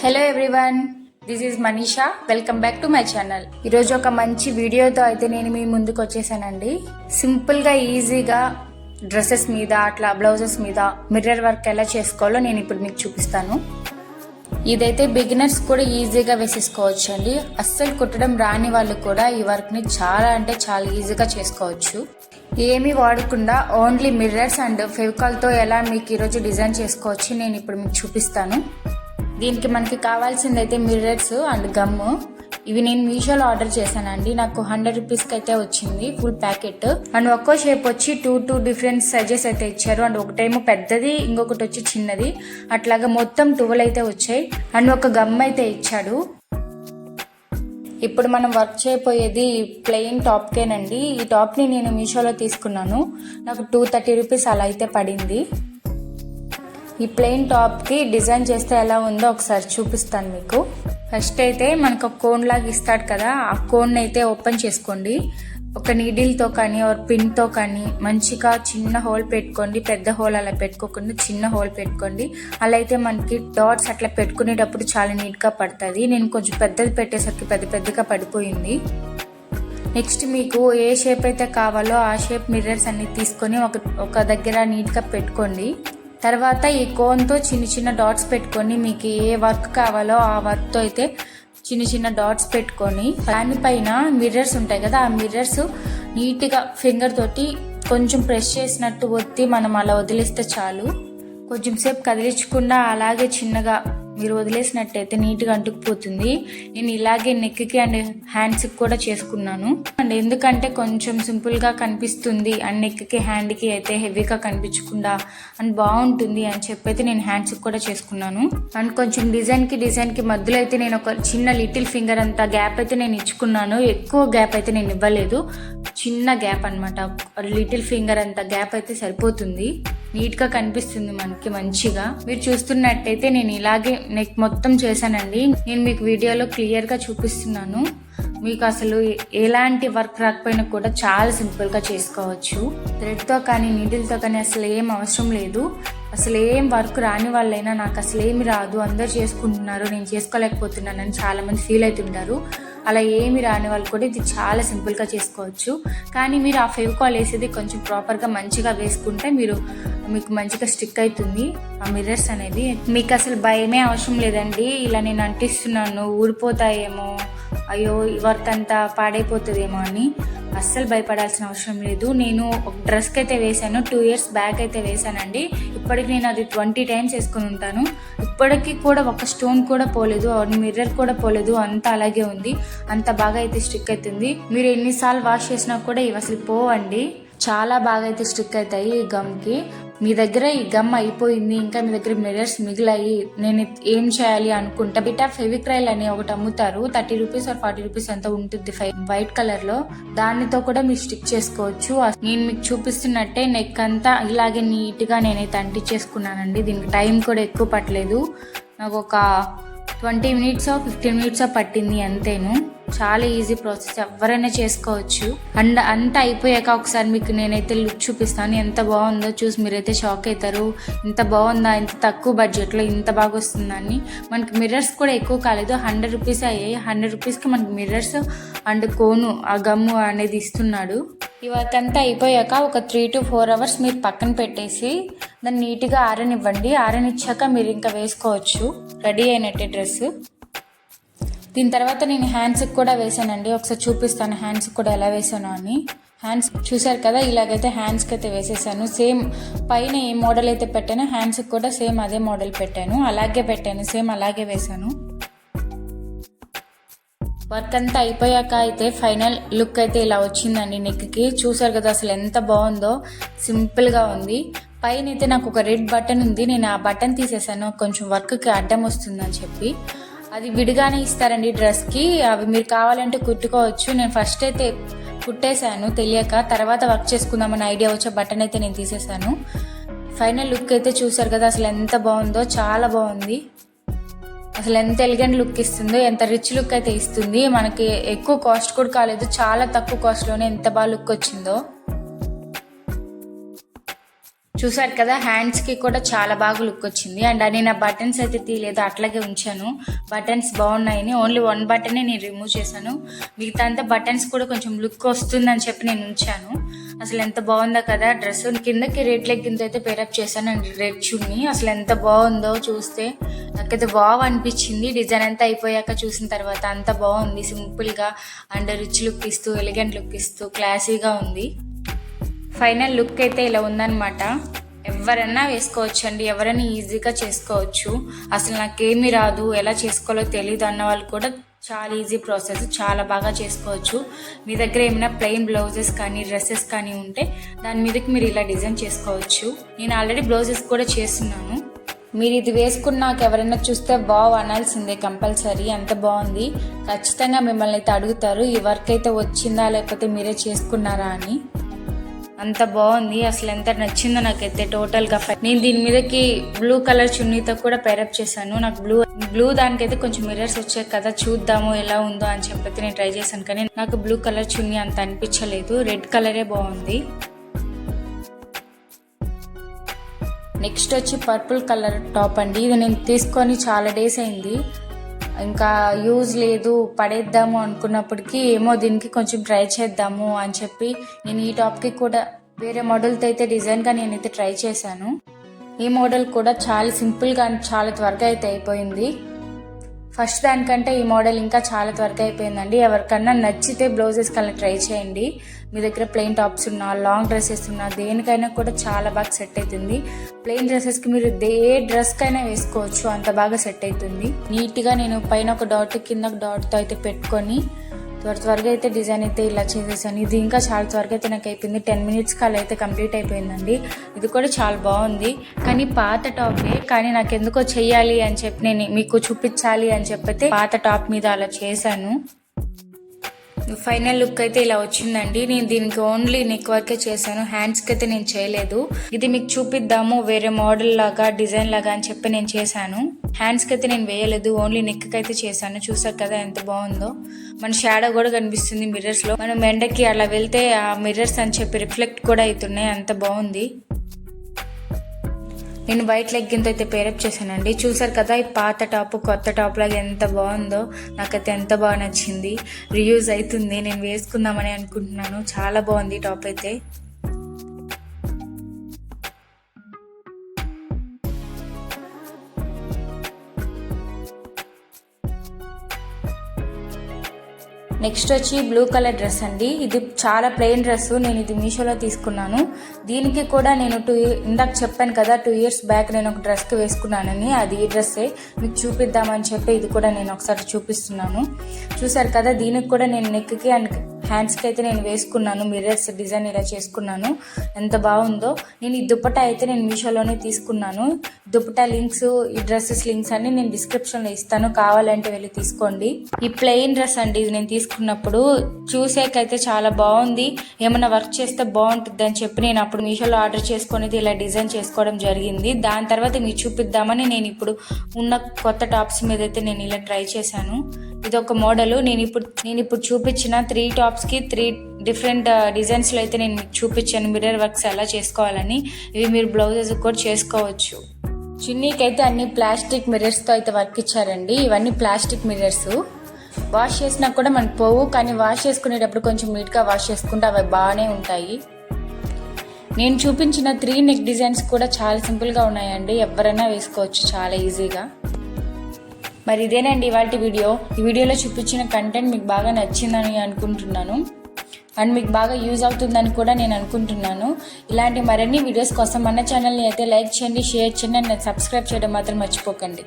Hello everyone, this is Manisha. Welcome back to my channel. ఈరోజు ఒక మంచి వీడియోతో అయితే నేను మీ ముందుకు వచ్చేసానండి. సింపుల్గా ఈజీగా డ్రెస్సెస్ మీద అట్లా బ్లౌజెస్ మీద మిర్రర్ వర్క్ ఎలా చేసుకోవాలో నేను ఇప్పుడు మీకు చూపిస్తాను. ఇదైతే బిగినర్స్ కూడా ఈజీగా వేసేసుకోవచ్చు అండి. అస్సలు కుట్టడం రాని వాళ్ళు కూడా ఈ వర్క్ని చాలా అంటే చాలా ఈజీగా చేసుకోవచ్చు. ఏమీ వాడకుండా ఓన్లీ మిర్రర్స్ అండ్ ఫెవికాల్తో ఎలా మీకు ఈరోజు డిజైన్ చేసుకోవచ్చు నేను ఇప్పుడు మీకు చూపిస్తాను. దీనికి మనకి కావాల్సింది అయితే మిర్రర్స్ అండ్ గమ్. ఇవి నేను మీషోలో ఆర్డర్ చేశానండి. నాకు 100 రూపీస్కి అయితే వచ్చింది ఫుల్ ప్యాకెట్. అండ్ ఒక్కో షేప్ వచ్చి టూ డిఫరెంట్ సైజెస్ అయితే ఇచ్చారు. అండ్ ఒకటేమో పెద్దది, ఇంకొకటి వచ్చి చిన్నది. అట్లాగా మొత్తం 12 అయితే వచ్చాయి. అండ్ ఒక గమ్ అయితే ఇచ్చాడు. ఇప్పుడు మనం వర్క్ చేయబోయేది ప్లెయిన్ టాప్కేనండి. ఈ టాప్ని నేను మీషోలో తీసుకున్నాను. నాకు 230 రూపీస్ అలా అయితే పడింది. ఈ ప్లెయిన్ టాప్కి డిజైన్ చేస్తే ఎలా ఉందో ఒకసారి చూపిస్తాను మీకు. ఫస్ట్ అయితే మనకు ఒక కోన్ లాగా ఇస్తాడు కదా, ఆ కోన్ అయితే ఓపెన్ చేసుకోండి. ఒక నీడిల్తో కానీ ఒక పిన్తో కానీ మంచిగా చిన్న హోల్ పెట్టుకోండి. పెద్ద హోల్ అలా పెట్టుకోకుండా చిన్న హోల్ పెట్టుకోండి. అలా అయితే మనకి డాట్స్ అట్లా పెట్టుకునేటప్పుడు చాలా నీట్గా పడుతుంది. నేను కొంచెం పెద్దది పెట్టేసరికి పెద్దగా పడిపోయింది. నెక్స్ట్ మీకు ఏ షేప్ అయితే కావాలో ఆ షేప్ మిర్రర్స్ అన్ని తీసుకొని ఒక దగ్గర నీట్గా పెట్టుకోండి. తర్వాత ఈ కోన్తో చిన్న డాట్స్ పెట్టుకొని మీకు ఏ వర్క్ కావాలో ఆ వర్క్తో అయితే చిన్న డాట్స్ పెట్టుకొని దానిపైన మిర్రర్స్ ఉంటాయి కదా, ఆ మిర్రర్స్ నీట్గా ఫింగర్ తోటి కొంచెం ప్రెస్ చేసినట్టు ఒత్తి మనం అలా వదిలేస్తే చాలు. కొంచెం సేపు కదిలించకుండా అలాగే చిన్నగా మీరు వదిలేసినట్టయితే నీట్గా అంటుకుపోతుంది. నేను ఇలాగే నెక్కి అండ్ హ్యాండ్స్కి కూడా చేసుకున్నాను. అండ్ ఎందుకంటే కొంచెం సింపుల్గా కనిపిస్తుంది అండ్ నెక్కి హ్యాండ్కి అయితే హెవీగా కనిపించకుండా అండ్ బాగుంటుంది అని చెప్పి అయితే నేను హ్యాండ్స్కి కూడా చేసుకున్నాను. అండ్ కొంచెం డిజైన్కి మధ్యలో అయితే నేను ఒక చిన్న లిటిల్ ఫింగర్ అంత గ్యాప్ అయితే నేను ఇచ్చుకున్నాను. ఎక్కువ గ్యాప్ అయితే నేను ఇవ్వలేదు, చిన్న గ్యాప్ అనమాట. లిటిల్ ఫింగర్ అంత గ్యాప్ అయితే సరిపోతుంది, నీట్గా కనిపిస్తుంది మనకి మంచిగా. మీరు చూస్తున్నట్టయితే నేను ఇలాగే నెక్ మొత్తం చేశానండి. నేను మీకు వీడియోలో క్లియర్గా చూపిస్తున్నాను. మీకు అసలు ఎలాంటి వర్క్ రాకపోయినా కూడా చాలా సింపుల్గా చేసుకోవచ్చు. థ్రెడ్తో కానీ నీడిల్తో కానీ అసలు ఏం అవసరం లేదు. అసలు ఏం వర్క్ రాని వాళ్ళైనా నాకు అసలు ఏమి రాదు, అందరు చేసుకుంటున్నారు నేను చేసుకోలేకపోతున్నానని చాలామంది ఫీల్ అవుతుంటారు. అలా ఏమి రాని వాళ్ళు కూడా ఇది చాలా సింపుల్గా చేసుకోవచ్చు. కానీ మీరు ఆ ఫెవికాల్ వేసేది కొంచెం ప్రాపర్గా మంచిగా వేసుకుంటే మీకు మంచిగా స్టిక్ అవుతుంది ఆ మిర్రర్స్ అనేది. మీకు అసలు భయమే అవసరం లేదండి. ఇలా నేను అంటిస్తున్నాను ఊడిపోతాయేమో, అయ్యో ఈ వర్క్ అంతా పాడైపోతుందేమో అని అస్సలు భయపడాల్సిన అవసరం లేదు. నేను ఒక డ్రెస్కి అయితే వేసాను, 2 years బ్యాక్ అయితే వేసానండి. ఇప్పటికి నేను అది 20 times వేసుకుని ఉంటాను. ఇప్పటికీ కూడా ఒక స్టోన్ కూడా పోలేదు, మిర్రర్ కూడా పోలేదు, అంతా అలాగే ఉంది. అంత బాగా అయితే స్టిక్ అవుతుంది. మీరు ఎన్నిసార్లు వాష్ చేసినా కూడా ఇవి అసలు పోవండి, చాలా బాగా అయితే స్టిక్ అవుతాయి ఈ గమ్కి. మీ దగ్గర ఈ గమ్ అయిపోయింది, ఇంకా మీ దగ్గర మిర్రర్స్ మిగిలాయి, నేను ఏం చేయాలి అనుకుంటా బిటా ఫెవిక్రైల్ అని ఒకటి అమ్ముతారు. 30 రూపీస్ ఆర్ 40 రూపీస్ అంతా ఉంటుంది వైట్ కలర్ లో. దానితో కూడా మీరు స్టిక్ చేసుకోవచ్చు. నేను మీకు చూపిస్తున్నట్టే నెక్ అంతా ఇలాగే నీట్ గా నేనైతే అంటించేసుకున్నానండి. దీనికి టైం కూడా ఎక్కువ పట్టలేదు, నాకు ఒక 20 minutes 15 minutes పట్టింది అంతేను. చాలా ఈజీ ప్రాసెస్, ఎవరైనా చేసుకోవచ్చు. అండ్ అంతా అయిపోయాక ఒకసారి మీకు నేనైతే లుక్ చూపిస్తాను. ఎంత బాగుందో చూసి మీరైతే షాక్ అవుతారు. ఇంత బాగుందా, ఇంత తక్కువ బడ్జెట్లో ఇంత బాగా వస్తుందని. మనకి మిర్రర్స్ కూడా ఎక్కువ కాలేదు, 100 రూపీస్ అయ్యాయి. 100 రూపీస్కి మనకి మిర్రర్స్ అండ్ కోను ఆ గమ్ము అనేది ఇస్తున్నాడు. ఈ వర్క్ అంతా అయిపోయాక ఒక 3 to 4 hours మీరు పక్కన పెట్టేసి దాన్ని నీట్గా ఆరనివ్వండి. ఆరనిచ్చాక మీరు ఇంకా వేసుకోవచ్చు, రెడీ అయినట్టే డ్రెస్. దీని తర్వాత నేను హ్యాండ్స్కి కూడా వేసానండి. ఒకసారి చూపిస్తాను హ్యాండ్స్కి కూడా ఎలా వేసాను అని. హ్యాండ్స్ చూసారు కదా, ఇలాగైతే హ్యాండ్స్కి అయితే వేసేసాను. సేమ్ పైన ఏ మోడల్ అయితే పెట్టానో హ్యాండ్స్కి కూడా సేమ్ అదే మోడల్ పెట్టాను, అలాగే పెట్టాను, సేమ్ అలాగే వేసాను. వర్క్ అంతా అయిపోయాక అయితే ఫైనల్ లుక్ అయితే ఇలా వచ్చిందండి నెక్కి. చూసారు కదా అసలు ఎంత బాగుందో, సింపుల్గా ఉంది. పైన అయితే నాకు ఒక రెడ్ బటన్ ఉంది, నేను ఆ బటన్ తీసేసాను కొంచెం వర్క్కి అడ్డం వస్తుందని చెప్పి. అది విడిగానే ఇస్తారండి డ్రెస్కి, అవి మీరు కావాలంటే కుట్టుకోవచ్చు. నేను ఫస్ట్ అయితే కుట్టేశాను తెలియక, తర్వాత వర్క్ చేసుకుందామని ఐడియా వచ్చే బటన్ అయితే నేను తీసేసాను. ఫైనల్ లుక్ అయితే చూసారు కదా అసలు ఎంత బాగుందో, చాలా బాగుంది. అసలు ఎంత ఎలిగెంట్ లుక్ ఇస్తుందో, ఎంత రిచ్ లుక్ అయితే ఇస్తుంది. మనకి ఎక్కువ కాస్ట్ కూడా కాలేదు, చాలా తక్కువ కాస్ట్లోనే ఎంత బాగా లుక్ వచ్చిందో. చూసారు కదా, హ్యాండ్స్కి కూడా చాలా బాగా లుక్ వచ్చింది. అండ్ నేను ఆ బటన్స్ అయితే తీయలేదు, అట్లాగే ఉంచాను. బటన్స్ బాగున్నాయని ఓన్లీ 1 బటనే నేను రిమూవ్ చేశాను. మిగతా అంతా బటన్స్ కూడా కొంచెం లుక్ వస్తుందని చెప్పి నేను ఉంచాను. అసలు ఎంత బాగుందో కదా డ్రెస్. కిందకి రెడ్ లెగ్గిన్తో అయితే పేరప్ చేశాను అండ్ రెడ్ చున్నీ. అసలు ఎంత బాగుందో చూస్తే నాకైతే వావ్ అనిపించింది. డిజైన్ అంతా అయిపోయాక చూసిన తర్వాత అంత బాగుంది, సింపుల్గా అండ్ రిచ్ లుక్ ఇస్తూ, ఎలిగెంట్ లుక్ ఇస్తూ, క్లాసీగా ఉంది. ఫైనల్ లుక్ అయితే ఇలా ఉందన్నమాట. ఎవరన్నా వేసుకోవచ్చు అండి, ఎవరైనా ఈజీగా చేసుకోవచ్చు. అసలు నాకేమీ రాదు, ఎలా చేసుకోవాలో తెలియదు అన్న వాళ్ళు కూడా చాలా ఈజీ ప్రాసెస్, చాలా బాగా చేసుకోవచ్చు. మీ దగ్గర ఏమైనా ప్లెయిన్ బ్లౌజెస్ కానీ డ్రెస్సెస్ కానీ ఉంటే దాని మీదకి మీరు ఇలా డిజైన్ చేసుకోవచ్చు. నేను ఆల్రెడీ బ్లౌజెస్ కూడా చేస్తున్నాను. మీరు ఇది వేసుకున్నాక ఎవరైనా చూస్తే వావ్ అనాల్సిందే కంపల్సరీ. అంత బాగుంది. ఖచ్చితంగా మిమ్మల్ని అయితే అడుగుతారు ఈ వర్క్ అయితే వచ్చిందా లేకపోతే మీరే చేసుకున్నారా అని. అంత బాగుంది, అసలు ఎంత నచ్చిందో నాకైతే టోటల్గా. నేను దీని మీదకి బ్లూ కలర్ చున్నీతో కూడా పేరప్ చేశాను. నాకు బ్లూ దానికైతే కొంచెం మిర్రర్స్ వచ్చాయి కదా, చూద్దాము ఎలా ఉందో అని చెప్పి నేను ట్రై చేశాను. కానీ నాకు బ్లూ కలర్ చున్నీ అంత అనిపించలేదు, రెడ్ కలరే బాగుంది. నెక్స్ట్ వచ్చి పర్పుల్ కలర్ టాప్ అండి. ఇది నేను తీసుకొని చాలా డేస్ అయింది, ఇంకా యూజ్ లేదు పడేద్దాము అనుకున్నప్పటికీ ఏమో దీనికి కొంచెం ట్రై చేద్దాము అని చెప్పి నేను ఈ టాప్కి కూడా వేరే మోడల్తో అయితే డిజైన్గా నేనైతే ట్రై చేశాను. ఈ మోడల్ కూడా చాలా సింపుల్గా చాలా త్వరగా అయితే అయిపోయింది. ఫస్ట్ దానికంటే ఈ మోడల్ ఇంకా చాలా త్వరగా అయిపోయిందండి. ఎవరికన్నా నచ్చితే బ్లౌజెస్ కల్లా ట్రై చేయండి. మీ దగ్గర ప్లెయిన్ టాప్స్ ఉన్నా, లాంగ్ డ్రెస్సెస్ ఉన్నా, దేనికైనా కూడా చాలా బాగా సెట్ అవుతుంది. ప్లెయిన్ డ్రెస్సెస్కి మీరు ఏ డ్రెస్కైనా వేసుకోవచ్చు, అంత బాగా సెట్ అవుతుంది. నీట్గా నేను పైన ఒక డాట్ కింద ఒక డాట్తో అయితే పెట్టుకొని త్వరగా అయితే డిజైన్ అయితే ఇలా చేసేసాను. ఇది ఇంకా చాలా త్వరగా అయితే నాకు అయిపోయింది. 10 minutes అలా అయితే కంప్లీట్ అయిపోయిందండి. ఇది కూడా చాలా బాగుంది, కానీ పాత టాపే. కానీ నాకు ఎందుకో చెయ్యాలి అని చెప్పి నేను మీకు చూపించాలి అని చెప్పి పాత టాప్ మీద అలా చేశాను. ఫైనల్ లుక్ అయితే ఇలా వచ్చిందండి. నేను దీనికి ఓన్లీ నెక్ వర్కే చేశాను, హ్యాండ్స్కి అయితే నేను చేయలేదు. ఇది మీకు చూపిద్దాము వేరే మోడల్ లాగా, డిజైన్ లాగా అని చెప్పి నేను చేశాను. హ్యాండ్స్కి అయితే నేను వేయలేదు, ఓన్లీ నెక్కి అయితే చేశాను. చూసారు కదా ఎంత బాగుందో. మన షాడో కూడా కనిపిస్తుంది మిర్రర్స్లో. మనం ఎండకి అలా వెళ్తే ఆ మిర్రర్స్ అని చెప్పి రిఫ్లెక్ట్ కూడా అవుతున్నాయి, అంత బాగుంది. నేను వైట్ లెగ్గిన్తో అయితే పేరప్ చేశానండి. చూసారు కదా ఈ పాత టాప్ కొత్త టాప్ లాగా ఎంత బాగుందో. నాకైతే ఎంత బాగా నచ్చింది. రీయూజ్ అవుతుంది, నేను వేసుకుందామని అనుకుంటున్నాను. చాలా బాగుంది టాప్ అయితే. నెక్స్ట్ వచ్చి బ్లూ కలర్ డ్రెస్ అండి. ఇది చాలా ప్లెయిన్ డ్రెస్. నేను ఇది మీషోలో తీసుకున్నాను. దీనికి కూడా నేను ఇందాక చెప్పాను కదా 2 years బ్యాక్ నేను ఒక డ్రెస్కి వేసుకున్నానని, అది ఈ డ్రెస్సే మీకు చూపిద్దామని చెప్పి ఇది కూడా నేను ఒకసారి చూపిస్తున్నాను. చూసారు కదా, దీనికి కూడా నేను నెక్కి అండ్ హ్యాండ్స్కి అయితే నేను వేసుకున్నాను. మిర్రర్స్ డిజైన్ ఇలా చేసుకున్నాను, ఎంత బాగుందో. నేను ఈ దుపట్టా అయితే నేను మీషోలోనే తీసుకున్నాను. దుపట్టా లింక్స్, ఈ డ్రెస్సెస్ లింక్స్ అన్ని నేను డిస్క్రిప్షన్లో ఇస్తాను, కావాలంటే వెళ్ళి తీసుకోండి. ఈ ప్లెయిన్ డ్రెస్ అండి, ఇది నేను తీసుకున్నప్పుడు చూసేకైతే చాలా బాగుంది. ఏమైనా వర్క్ చేస్తే బాగుంటుంది అని చెప్పి నేను అప్పుడు మీషోలో ఆర్డర్ చేసుకునేది ఇలా డిజైన్ చేసుకోవడం జరిగింది. దాని తర్వాత మీకు చూపిద్దామని నేను ఇప్పుడు ఉన్న కొత్త టాప్స్ మీద అయితే నేను ఇలా ట్రై చేశాను. ఇది ఒక మోడల్. నేను ఇప్పుడు చూపించిన 3 టాప్స్కి 3 డిఫరెంట్ డిజైన్స్లో అయితే నేను మీకు చూపించాను మిర్రర్ వర్క్స్ ఎలా చేసుకోవాలని. ఇవి మీరు బ్లౌజెస్ కూడా చేసుకోవచ్చు. చున్నీకి అయితే అన్ని ప్లాస్టిక్ మిర్రర్స్తో అయితే వర్క్ ఇచ్చారండి. ఇవన్నీ ప్లాస్టిక్ మిర్రర్స్. వాష్ చేసినా కూడా మనకు పోవు, కానీ వాష్ చేసుకునేటప్పుడు కొంచెం నీట్గా వాష్ చేసుకుంటే అవి బాగానే ఉంటాయి. నేను చూపించిన 3 నెక్ డిజైన్స్ కూడా చాలా సింపుల్గా ఉన్నాయండి, ఎవరైనా వేసుకోవచ్చు చాలా ఈజీగా. మరి ఇదేనండి ఇవాళ వీడియో. ఈ వీడియోలో చూపించిన కంటెంట్ మీకు బాగా నచ్చిందని అనుకుంటున్నాను అండ్ మీకు బాగా యూజ్ అవుతుందని కూడా నేను అనుకుంటున్నాను. ఇలాంటి మరిన్ని వీడియోస్ కోసం మన ఛానల్ని అయితే లైక్ చేయండి, షేర్ చేయండి అండ్ సబ్స్క్రైబ్ చేయడం మాత్రం మర్చిపోకండి.